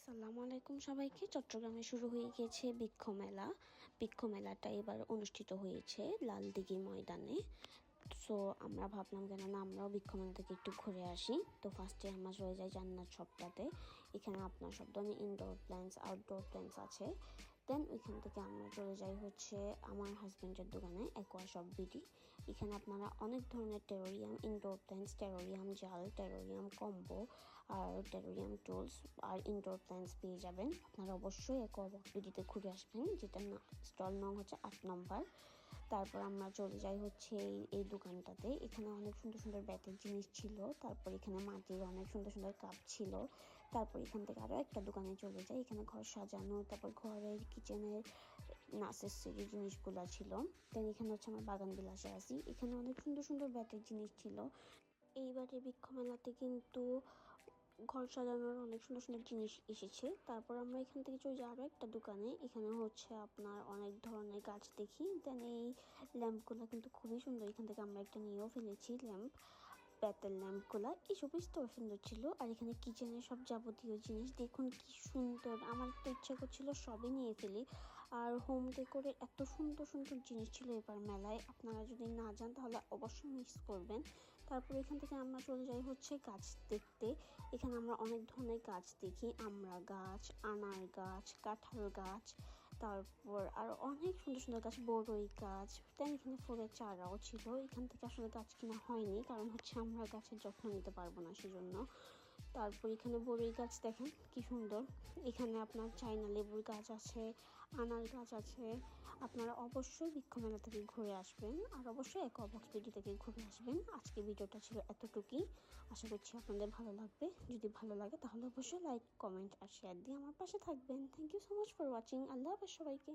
আসসালামু আলাইকুম সবাইকে। চট্টগ্রামে শুরু হয়ে গিয়েছে বৃক্ষ মেলা। বৃক্ষ মেলাটা এবার অনুষ্ঠিত হয়েছে লালদিঘি ময়দানে। সো আমরা ভাবলাম কেন না আমরাও বৃক্ষ মেলা থেকে একটু ঘুরে আসি। তো ফার্স্টে আমরা চলে যাই জান্নাত শপটাতে। এখানে আপনার সব ধরনের ইনডোর প্ল্যান্টস, আউটডোর প্ল্যান্টস আছে। দেন ওইখান থেকে আমরা চলে যাই হচ্ছে আমার হাজব্যান্ডের দোকানে অ্যাকোয়া শপ বিডি। এখানে আপনারা অনেক ধরনের টেরোরিয়াম, ইনডোর প্ল্যান্টস, টেরোরিয়াম জাল, টেরোরিয়াম কম্বো আর টেরোরিয়াম টুলস আর ইনডোর প্ল্যান্টস পেয়ে যাবেন। আপনারা অবশ্যই অ্যাকোয়া বিডিতে ঘুরে আসবেন, যেটা স্টল নং হচ্ছে 8 নম্বর। তারপর আমরা চলে যাই হচ্ছে এই দোকানটাতে। এখানে অনেক সুন্দর সুন্দর ব্যাটের জিনিস ছিল। তারপর এখানে মাটির অনেক সুন্দর সুন্দর কাপ ছিল। তারপর এখান থেকে আরও একটা দোকানে চলে যাই। এখানে ঘর সাজানো, তারপর ঘরের কিচেনের নেসেসারি জিনিসগুলো ছিল। দেন এখানে হচ্ছে আমার বাগান বিলাসে আসি। এখানে অনেক সুন্দর সুন্দর ব্যাটের জিনিস ছিল। এইবারে বৃক্ষ মেলাতে কিন্তু ঘর সাজানোর অনেক সুন্দর সুন্দর জিনিস এসেছে। তারপর আমরা এখান থেকে চলে যাই আরও একটা দোকানে। এখানে হচ্ছে আপনার অনেক ধরনের গাছ দেখি। দেন এই ল্যাম্পগুলো কিন্তু খুবই সুন্দর। এখান থেকে আমরা একটা নিয়েও ফেলেছি ল্যাম্প, প্যাতেল ল্যাম্পগুলো। এই শোপিসটাও সুন্দর ছিল। আর এখানে কিচেনের সব যাবতীয় জিনিস দেখুন কি সুন্দর। আমার তো ইচ্ছা করছিল সবই নিয়ে ফেলি। আর হোম ডেকোরের এত সুন্দর সুন্দর জিনিস ছিল এবার মেলায়। আপনারা যদি না যান তাহলে অবশ্যই মিস করবেন। তারপর এখান থেকে আমরা চলে যাই হচ্ছে গাছ দেখতে। এখানে আমরা অনেক ধরনের গাছ দেখি, আমড়া গাছ, আনার গাছ, কাঁঠাল গাছ, তারপর আর অনেক সুন্দর সুন্দর গাছ, বড়ই গাছ। তাই এখানে ফুলের চারাও ছিল। এখান থেকে আসলে গাছ কেনা হয়নি, কারণ হচ্ছে আমরা গাছের যত্ন নিতে পারবো না সেজন্য। তারপর এখানে বড়ই গাছ দেখেন কি সুন্দর। এখানে আপনার চাইনা লেবুর গাছ আছে, আনার গাছ আছে। আপনারা অবশ্যই বৃক্ষ মেলা থেকে ঘুরে আসবেন, আর অবশ্যই অ্যাকোয়াবক্স বিডি থেকে ঘুরে আসবেন। আজকে ভিডিওটা ছিল এতটুকুই। আশা করছি আপনাদের ভালো লাগবে। যদি ভালো লাগে তাহলে অবশ্যই লাইক, কমেন্ট আর শেয়ার দিয়ে আমার পাশে থাকবেন। Thank you so much for watching. আল্লাহ হাফেজ সবাইকে।